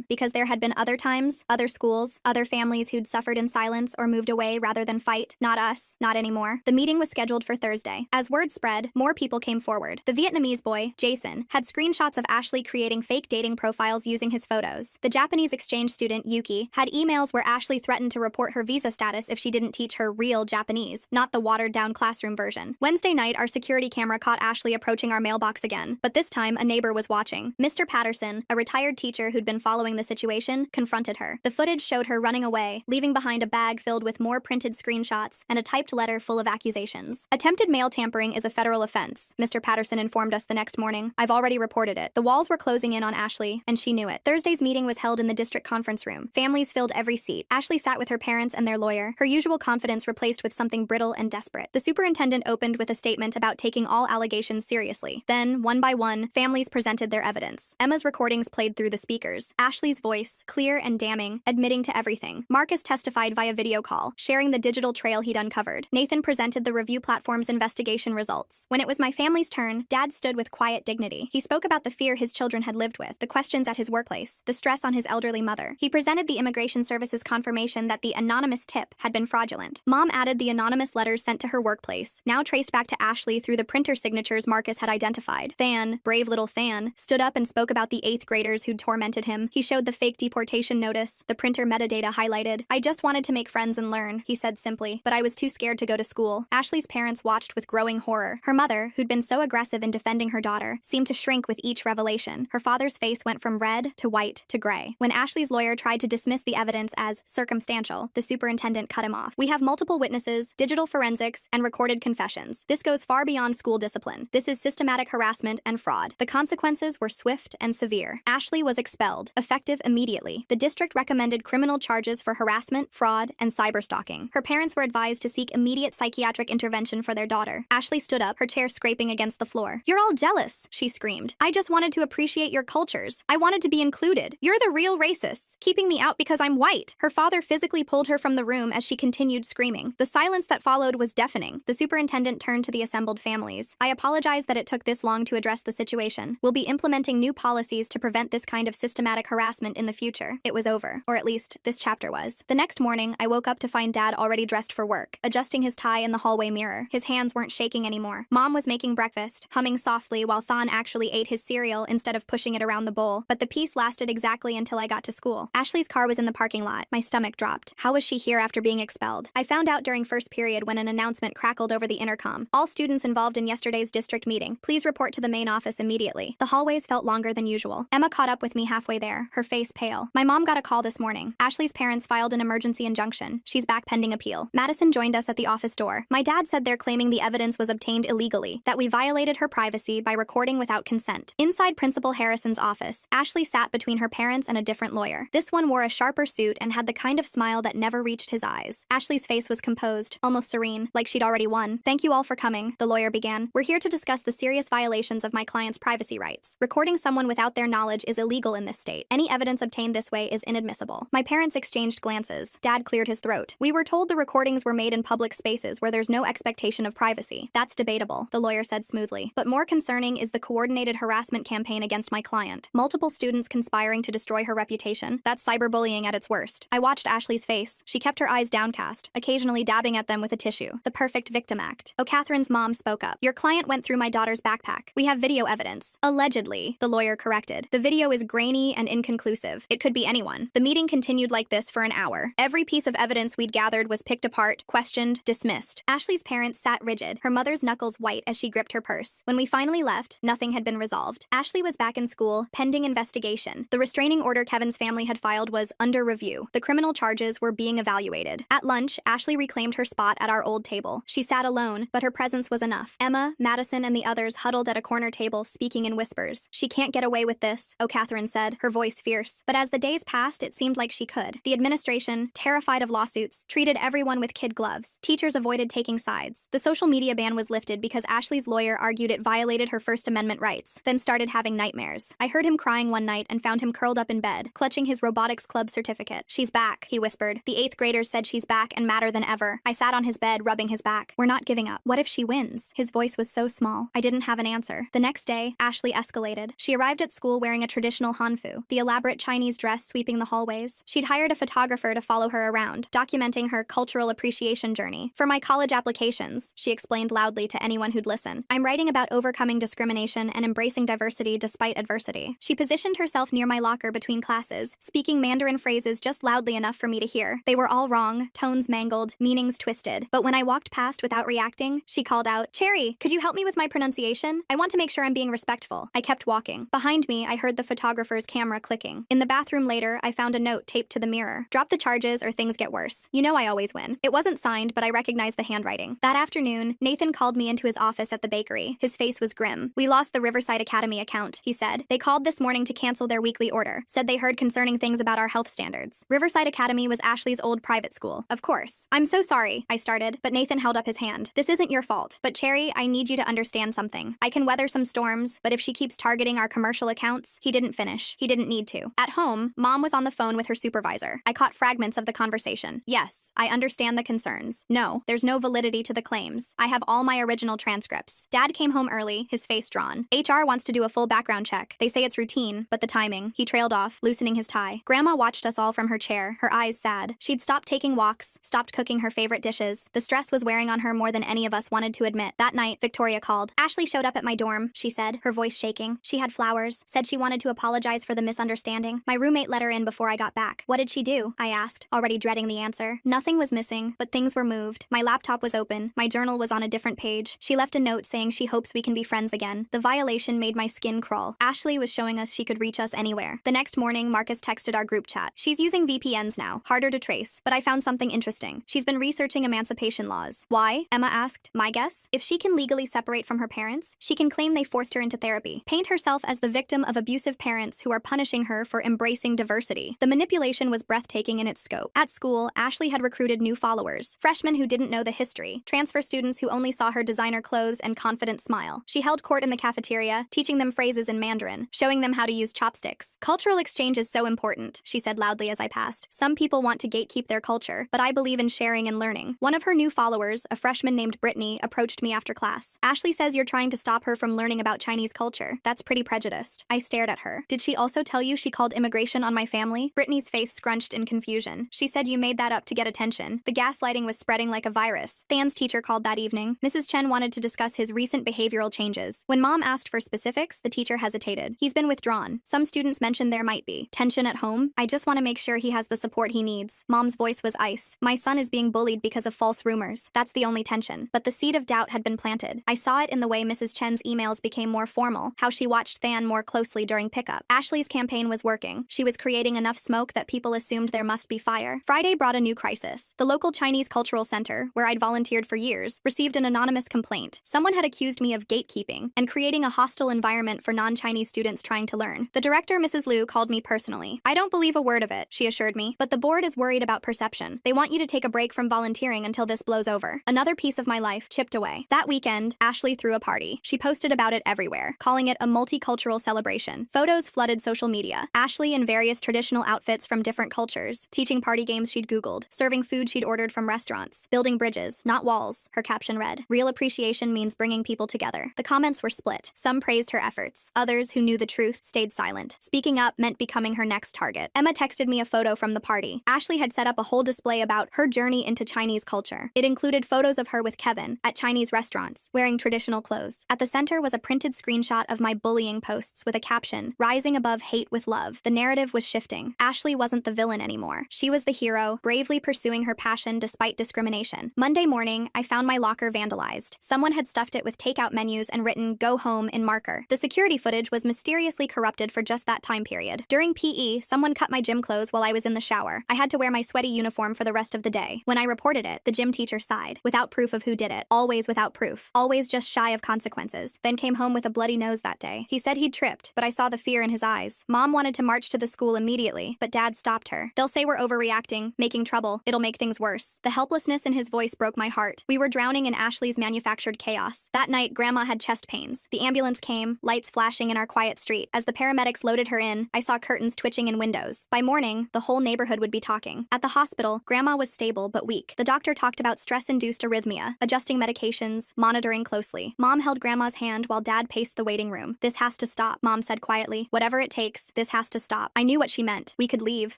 Because there had been other times, other schools, other families who'd suffered in silence or moved away rather than fight. Not us, not anymore. The meeting was scheduled for Thursday. As word spread, more people came forward. The Vietnamese boy, Jason, had screenshots of Ashley creating fake dating profiles using his photos. The Japanese exchange student, Yuki, had emails where Ashley threatened to report her visa status if she didn't teach her real Japanese, not the watered-down classroom version. Wednesday night, our security camera caught Ashley approaching our mailbox again, but this time a neighbor was watching. Mr. Patterson, a retired teacher who'd been following the situation, confronted her. The footage showed her running away, leaving behind a bag filled with more printed screenshots and a typed letter full of accusations. Attempted mail tampering is a federal offense, Mr. Patterson informed us the next morning. I've already reported it. The walls were closing in on Ashley, and she knew it. Thursday's meeting was held in the district conference room. Families filled every seat. Ashley sat with her parents and their lawyer, her usual confidence replaced with something brittle and desperate. The superintendent opened with a statement about taking all allegations seriously. Then, one by one, families presented their evidence. Emma's recordings played through the speakers. Ashley's voice, clear and damning, admitting to everything. Marcus testified via video call, sharing the digital trail he'd uncovered. Nathan presented the review platform's investigation results. When it was my family's turn, Dad stood with quiet dignity. He spoke about the fear his children had lived with, the questions at his workplace, the stress on his elderly mother. He presented the Immigration Service's confirmation that the anonymous tip had been fraudulent. Mom added the anonymous letters sent to her workplace, now traced back to Ashley through the printer signatures Marcus had identified. Than, brave little Than, stood up and spoke about the 8th graders who'd tormented him. He showed the fake deportation notice, the printer metadata highlighted. I just wanted to make friends and learn, he said simply, but I was too scared to go to school. Ashley's parents watched with growing horror. Her mother, who'd been so aggressive in defending her daughter, seemed to shrink with each revelation. Her father's face went from red to white to gray. When Ashley's lawyer tried to dismiss the evidence as circumstantial, the superintendent cut him off. We have multiple witnesses, digital forensics, and recorded confessions. This goes far beyond school discipline. This is systematic harassment and fraud. The consequences were swift and severe. Ashley was expelled, effective immediately. The district recommended criminal charges for harassment, fraud, and cyberstalking. Her parents were advised to seek immediate psychiatric intervention intervention for their daughter. Ashley stood up, her chair scraping against the floor. "You're all jealous," she screamed. "I just wanted to appreciate your cultures. I wanted to be included. You're the real racists, keeping me out because I'm white." Her father physically pulled her from the room as she continued screaming. The silence that followed was deafening. The superintendent turned to the assembled families. "I apologize that it took this long to address the situation. We'll be implementing new policies to prevent this kind of systematic harassment in the future." It was over, or at least this chapter was. The next morning, I woke up to find Dad already dressed for work, adjusting his tie in the hallway mirror. His hands weren't shaking anymore. Mom was making breakfast, humming softly while Thon actually ate his cereal instead of pushing it around the bowl, but the peace lasted exactly until I got to school. Ashley's car was in the parking lot. My stomach dropped. How was she here after being expelled? I found out during first period when an announcement crackled over the intercom. "All students involved in yesterday's district meeting, please report to the main office immediately." The hallways felt longer than usual. Emma caught up with me halfway there, her face pale. "My mom got a call this morning. Ashley's parents filed an emergency injunction. She's back pending appeal." Madison joined us at the office door. "My dad said they're claiming the evidence was obtained illegally, that we violated her privacy by recording without consent." Inside Principal Harrison's office, Ashley sat between her parents and a different lawyer. This one wore a sharper suit and had the kind of smile that never reached his eyes. Ashley's face was composed, almost serene, like she'd already won. "Thank you all for coming," the lawyer began. "We're here to discuss the serious violations of my client's privacy rights. Recording someone without their knowledge is illegal in this state. Any evidence obtained this way is inadmissible." My parents exchanged glances. Dad cleared his throat. "We were told the recordings were made in public spaces where there's no expectation of privacy." "That's debatable," the lawyer said smoothly. "But more concerning is the coordinated harassment campaign against my client. Multiple students conspiring to destroy her reputation. That's cyberbullying at its worst." I watched Ashley's face. She kept her eyes downcast, occasionally dabbing at them with a tissue. The perfect victim act. O'Catherine's mom spoke up. "Your client went through my daughter's backpack. We have video evidence." "Allegedly," the lawyer corrected. "The video is grainy and inconclusive. It could be anyone." The meeting continued like this for an hour. Every piece of evidence we'd gathered was picked apart, questioned, dismissed. Ashley's parents sat rigid, her mother's knuckles white as she gripped her purse. When we finally left, nothing had been resolved. Ashley was back in school, pending investigation. The restraining order Kevin's family had filed was under review. The criminal charges were being evaluated. At lunch, Ashley reclaimed her spot at our old table. She sat alone, but her presence was enough. Emma, Madison, and the others huddled at a corner table, speaking in whispers. "She can't get away with this," O'Catherine said, her voice fierce. But as the days passed, it seemed like she could. The administration, terrified of lawsuits, treated everyone with kid gloves. Teachers avoided taking sides. The social media ban was lifted because Ashley's lawyer argued it violated her First Amendment rights, then started having nightmares. I heard him crying one night and found him curled up in bed, clutching his robotics club certificate. "She's back," he whispered. "The 8th graders said she's back and madder than ever." I sat on his bed, rubbing his back. "We're not giving up. What if she wins?" His voice was so small. I didn't have an answer. The next day, Ashley escalated. She arrived at school wearing a traditional hanfu, the elaborate Chinese dress sweeping the hallways. She'd hired a photographer to follow her around, documenting her cultural appreciation journey. "For my college applications," she explained loudly to anyone who'd listen, "I'm writing about overcoming discrimination and embracing diversity despite adversity." She positioned herself near my locker between classes, speaking Mandarin phrases just loudly enough for me to hear. They were all wrong, tones mangled, meanings twisted. But when I walked past without reacting, she called out, "Cherry, could you help me with my pronunciation? I want to make sure I'm being respectful." I kept walking. Behind me, I heard the photographer's camera clicking. In the bathroom later, I found a note taped to the mirror. "Drop the charges or things get worse. You know I always win." It wasn't signed, but I recognized the handwriting. That afternoon, Nathan called me into his office at the bakery. His face was grim. "We lost the Riverside Academy account," he said. "They called this morning to cancel their weekly order. Said they heard concerning things about our health standards." Riverside Academy was Ashley's old private school. Of course. "I'm so sorry," I started, but Nathan held up his hand. "This isn't your fault. But Cherry, I need you to understand something. I can weather some storms, but if she keeps targeting our commercial accounts," he didn't finish. He didn't need to. At home, Mom was on the phone with her supervisor. I caught fragments of the conversation. "Yes, I understand the concerns. No, there's no validity to the claims. I have all my original transcripts." Dad came home early, his face drawn. "HR wants to do a full background check. They say it's routine, but the timing." He trailed off, loosening his tie. Grandma watched us all from her chair, her eyes sad. She'd stopped taking walks, stopped cooking her favorite dishes. The stress was wearing on her more than any of us wanted to admit. That night, Victoria called. "Ashley showed up at my dorm," she said, her voice shaking. "She had flowers, said she wanted to apologize for the misunderstanding. My roommate let her in before I got back." "What did she do?" I asked, already dreading the answer. "Nothing was missing, but things were moved. My laptop was open. My journal was on a different page. She left a note saying she hopes we can be friends again." The violation made my skin crawl. Ashley was showing us she could reach us anywhere. The next morning, Marcus texted our group chat. "She's using VPNs now, harder to trace, but I found something interesting. She's been researching emancipation laws." "Why?" Emma asked. "My guess? If she can legally separate from her parents, she can claim they forced her into therapy, paint herself as the victim of abusive parents who are punishing her for embracing diversity." The manipulation was breathtaking in its scope. At school, Ashley had recruited new followers, freshmen who didn't know the history, transfer students who only saw her designer clothes and confident smile. She held court in the cafeteria, teaching them phrases in Mandarin, showing them how to use chopsticks. Cultural exchange is so important, she said loudly as I passed. Some people want to gatekeep their culture, but I believe in sharing and learning. One of her new followers, a freshman named Brittany, approached me after class. Ashley says you're trying to stop her from learning about Chinese culture. That's pretty prejudiced. I stared at her. Did she also tell you she called immigration on my family? Brittany's face scrunched in confusion. She said you made that up to get attention. The gaslighting was spreading like a virus. Than's teacher called that evening. Mrs. Chen wanted to discuss his recent behavioral changes. When Mom asked for specifics, the teacher hesitated. He's been withdrawn. Some students mentioned there might be tension at home. I just want to make sure he has the support he needs. Mom's voice was ice. My son is being bullied because of false rumors. That's the only tension. But the seed of doubt had been planted. I saw it in the way Mrs. Chen's emails became more formal, how she watched Than more closely during pickup. Ashley's campaign was working. She was creating enough smoke that people assumed there must be fire. Friday brought a new crisis. The local Chinese Cultural Center, where I'd volunteered for years, received an anonymous complaint. Someone had accused me of gatekeeping and creating a hostile environment for non-Chinese students trying to learn. The director, Mrs. Liu, called me personally. I don't believe a word of it, she assured me, but the board is worried about perception. They want you to take a break from volunteering until this blows over. Another piece of my life chipped away. That weekend, Ashley threw a party. She posted about it everywhere, calling it a multicultural celebration. Photos flooded social media. Ashley in various traditional outfits from different cultures, teaching party games she'd Googled, serving food she'd ordered from restaurants, building bridges, not walls. Her caption read, "Real appreciation means bringing people together." The comments were split. Some praised her efforts. Others, who knew the truth, stayed silent. Speaking up meant becoming her next target. Emma texted me a photo from the party. Ashley had set up a whole display about her journey into Chinese culture. It included photos of her with Kevin at Chinese restaurants, wearing traditional clothes. At the center was a printed screenshot of my bullying posts with a caption, "Rising above hate with love." The narrative was shifting. Ashley wasn't the villain anymore. She was the hero, bravely pursuing her passion despite discrimination. Monday morning, I found my locker vandalized. Someone had stuffed it with takeout menus and written, "Go home," in marker. The security footage was mysteriously corrupted for just that time period. During PE, someone cut my gym clothes while I was in the shower. I had to wear my sweaty uniform for the rest of the day. When I reported it, the gym teacher sighed. Without proof of who did it. Always without proof. Always just shy of consequences. Then came home with a bloody nose that day. He said he'd tripped, but I saw the fear in his eyes. Mom wanted to march to the school immediately, but Dad stopped her. "They'll say we're overreacting, making trouble. It'll make things worse." The helplessness in his voice broke my heart. We were drowning in Ashley's manufactured chaos. That night, Grandma had chest pains. The ambulance came, lights flashing in our quiet street. As the paramedics loaded her in, I saw curtains twitching in windows. By morning, the whole neighborhood would be talking. At the hospital, Grandma was stable but weak. The doctor talked about stress-induced arrhythmia, adjusting medications, monitoring closely. Mom held Grandma's hand while Dad paced the waiting room. "This has to stop," Mom said quietly. "Whatever it takes, this has to stop." I knew what she meant. We could leave,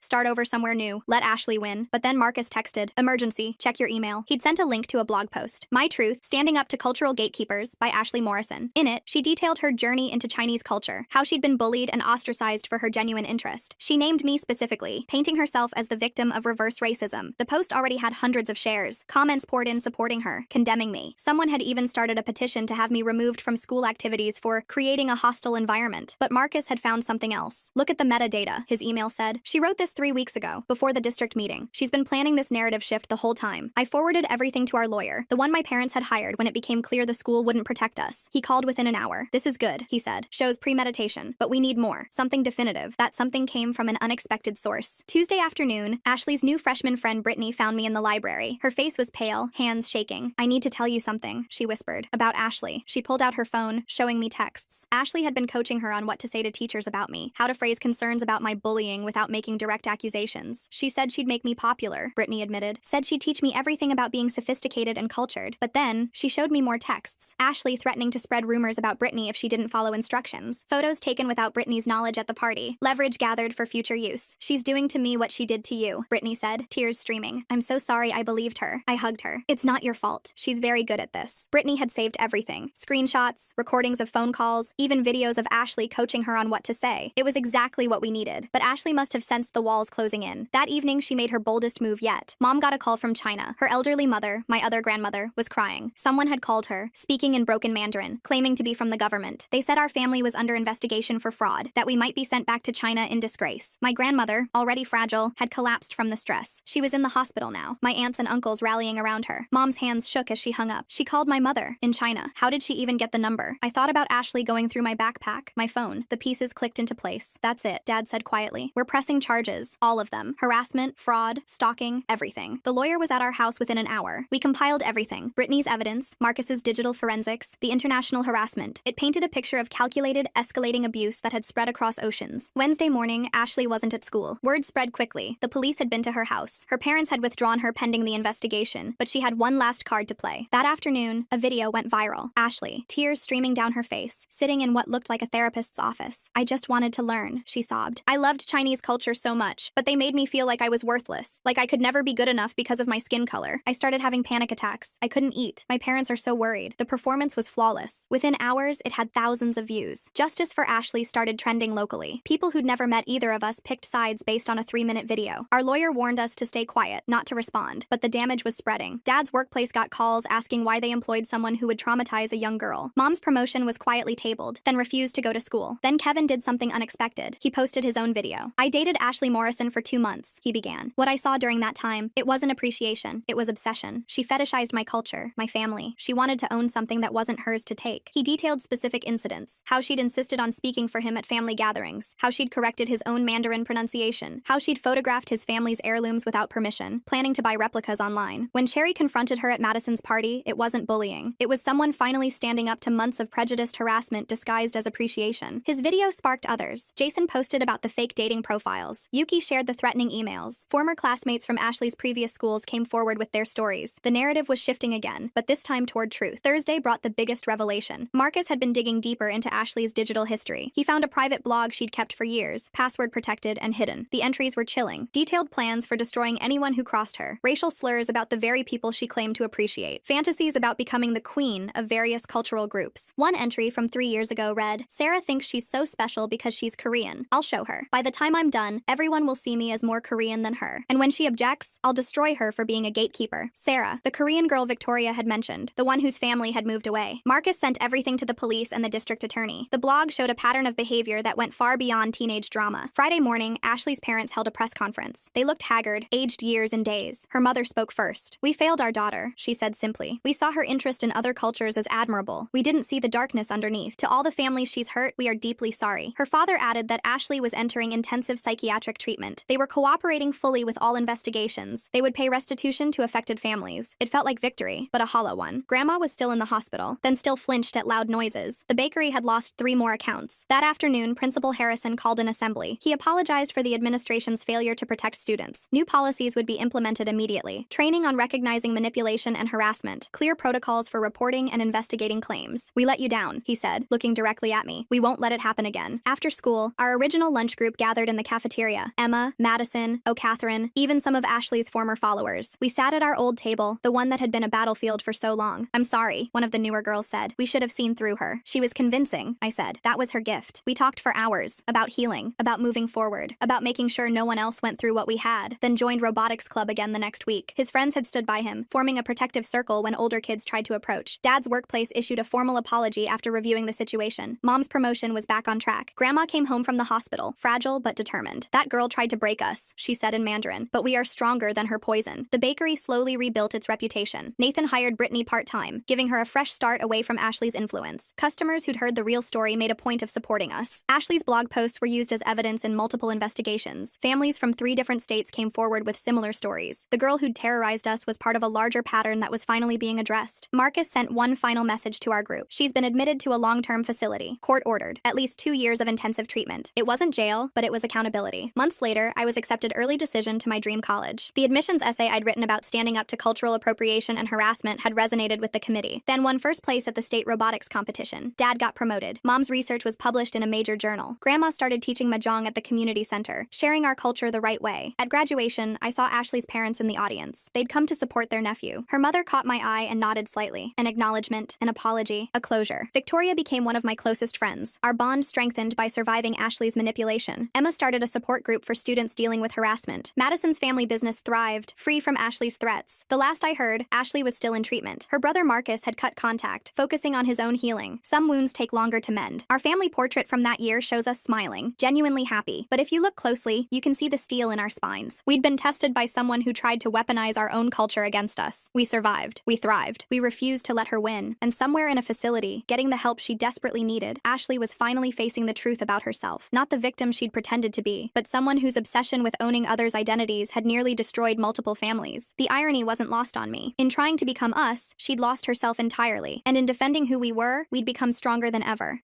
start over somewhere new, let Ashley win. But then Marcus texted, "Emergency, check your email." He'd sent a link to a blog post, "My Truth, Standing Up to Cultural Gatekeepers" by Ashley Morrison. In it, she detailed her journey into Chinese culture, how she'd been bullied and ostracized for her genuine interest. She named me specifically, painting herself as the victim of reverse racism. The post already had hundreds of shares. Comments poured in supporting her, condemning me. Someone had even started a petition to have me removed from school activities for creating a hostile environment. But Marcus had found something else. "Look at the metadata," his email said. "She wrote this 3 weeks ago, before the district meeting. She's been planning this narrative shift the whole time." I forwarded everything to our lawyer, the one my parents had hired when it became clear the school wouldn't protect us. He called within an hour. "This is good," he said. "Shows premeditation, but we need more. Something definitive." That something came from an unexpected source. Tuesday afternoon, Ashley's new freshman friend Brittany found me in the library. Her face was pale, hands shaking. "I need to tell you something," she whispered. "About Ashley." She pulled out her phone, showing me texts. Ashley had been coaching her on what to say to teachers about me, how to phrase concerns about my bullying without making direct accusations. "She said she'd make me popular," Brittany admitted. "Said she'd teach me everything about being sophisticated and cultured." But then, she showed me more texts. Ashley threatening to spread rumors about Brittany if she didn't follow instructions. Photos taken without Brittany's knowledge at the party. Leverage gathered for future use. "She's doing to me what she did to you," Brittany said, tears streaming. "I'm so sorry I believed her." I hugged her. "It's not your fault. She's very good at this." Brittany had saved everything. Screenshots, recordings of phone calls, even videos of Ashley coaching her on what to say. It was exactly what we needed. But Ashley must have sensed the walls closing in. That evening, she made her boldest move yet. Mom got a call from China. Her elderly mother, my other grandmother, was crying. Someone had called her, speaking in broken Mandarin, claiming to be from the government. They said our family was under investigation for fraud, that we might be sent back to China in disgrace. My grandmother, already fragile, had collapsed from the stress. She was in the hospital now, my aunts and uncles rallying around her. Mom's hands shook as she hung up. She called my mother, in China. How did she even get the number? I thought about Ashley going through my backpack, my phone. The pieces clicked into place. "That's it," Dad said quietly. "We're pressing charges. All of them. Harassment, fraud, stalking, everything." The lawyer was at our house within an hour. We compiled compiled everything: Brittany's evidence, Marcus's digital forensics, the international harassment. It painted a picture of calculated, escalating abuse that had spread across oceans. Wednesday morning, Ashley wasn't at school. Word spread quickly. The police had been to her house. Her parents had withdrawn her pending the investigation, but she had one last card to play. That afternoon, a video went viral. Ashley, tears streaming down her face, sitting in what looked like a therapist's office. "I just wanted to learn," she sobbed. "I loved Chinese culture so much, but they made me feel like I was worthless, like I could never be good enough because of my skin color. I started having panic attacks. I couldn't eat. My parents are so worried." The performance was flawless. Within hours, it had thousands of views. Justice for Ashley started trending locally. People who'd never met either of us picked sides based on a 3-minute video. Our lawyer warned us to stay quiet, not to respond, but the damage was spreading. Dad's workplace got calls asking why they employed someone who would traumatize a young girl. Mom's promotion was quietly tabled, then refused to go to school. Then Kevin did something unexpected. He posted his own video. "I dated Ashley Morrison for 2 months," he began. "What I saw during that time, it wasn't appreciation, it was obsession. She fetishized my culture, my family. She wanted to own something that wasn't hers to take." He detailed specific incidents: how she'd insisted on speaking for him at family gatherings, how she'd corrected his own Mandarin pronunciation, how she'd photographed his family's heirlooms without permission, planning to buy replicas online. When Cherry confronted her at Madison's party, it wasn't bullying. It was someone finally standing up to months of prejudiced harassment disguised as appreciation. His video sparked others. Jason posted about the fake dating profiles. Yuki shared the threatening emails. Former classmates from Ashley's previous schools came forward with their stories. The narrative was shifting again, but this time toward truth. Thursday brought the biggest revelation. Marcus had been digging deeper into Ashley's digital history. He found a private blog she'd kept for years, password protected and hidden. The entries were chilling. Detailed plans for destroying anyone who crossed her. Racial slurs about the very people she claimed to appreciate. Fantasies about becoming the queen of various cultural groups. One entry from 3 years ago read, "Sarah thinks she's so special because she's Korean. I'll show her. By the time I'm done, everyone will see me as more Korean than her. And when she objects, I'll destroy her for being a gatekeeper." Sarah, the Korean girl Victoria had mentioned, the one whose family had moved away. Marcus sent everything to the police and the district attorney. The blog showed a pattern of behavior that went far beyond teenage drama. Friday morning, Ashley's parents held a press conference. They looked haggard, aged years and days. Her mother spoke first. "We failed our daughter," she said simply. "We saw her interest in other cultures as admirable. We didn't see the darkness underneath. To all the families she's hurt, we are deeply sorry." Her father added that Ashley was entering intensive psychiatric treatment. They were cooperating fully with all investigations. They would pay restitution to affected families. It felt like victory, but a hollow one. Grandma was still in the hospital, then still flinched at loud noises. The bakery had lost 3 more accounts. That afternoon, Principal Harrison called an assembly. He apologized for the administration's failure to protect students. New policies would be implemented immediately. Training on recognizing manipulation and harassment. Clear protocols for reporting and investigating claims. "We let you down," he said, looking directly at me. "We won't let it happen again." After school, our original lunch group gathered in the cafeteria. Emma, Madison, O'Catherine, even some of Ashley's former followers. We sat at our old table, the one that had been a battlefield for so long. "I'm sorry," one of the newer girls said. "We should have seen through her. She was convincing," I said. "That was her gift." We talked for hours, about healing, about moving forward, about making sure no one else went through what we had, then joined robotics club again the next week. His friends had stood by him, forming a protective circle when older kids tried to approach. Dad's workplace issued a formal apology after reviewing the situation. Mom's promotion was back on track. Grandma came home from the hospital, fragile but determined. "That girl tried to break us," she said in Mandarin, "but we are stronger than her poison." The bakery slowly rebuilt its reputation. Nathan hired Brittany part-time, giving her a fresh start away from Ashley's influence. Customers who'd heard the real story made a point of supporting us. Ashley's blog posts were used as evidence in multiple investigations. Families from 3 different states came forward with similar stories. The girl who'd terrorized us was part of a larger pattern that was finally being addressed. Marcus sent one final message to our group. "She's been admitted to a long-term facility. Court ordered. At least 2 years of intensive treatment. It wasn't jail, but it was accountability." Months later, I was accepted early decision to my dream college. The admissions essay I'd written about standing up to cultural appropriation and harassment had resonated with the committee. Then won first place at the state robotics competition. Dad got promoted. Mom's research was published in a major journal. Grandma started teaching mahjong at the community center, sharing our culture the right way. At graduation, I saw Ashley's parents in the audience. They'd come to support their nephew. Her mother caught my eye and nodded slightly. An acknowledgement, an apology, a closure. Victoria became one of my closest friends. Our bond strengthened by surviving Ashley's manipulation. Emma started a support group for students dealing with harassment. Madison's family business thrived, free from Ashley's threats. The last I heard, Ashley was still in treatment. Her brother Marcus had cut contact, focusing on his own healing. Some wounds take longer to mend. Our family portrait from that year shows us smiling, genuinely happy. But if you look closely, you can see the steel in our spines. We'd been tested by someone who tried to weaponize our own culture against us. We survived. We thrived. We refused to let her win. And somewhere in a facility, getting the help she desperately needed, Ashley was finally facing the truth about herself. Not the victim she'd pretended to be, but someone whose obsession with owning others' identities had nearly destroyed multiple families. The irony wasn't lost on me. on me. In trying to become us, she'd lost herself entirely, and in defending who we were, we'd become stronger than ever.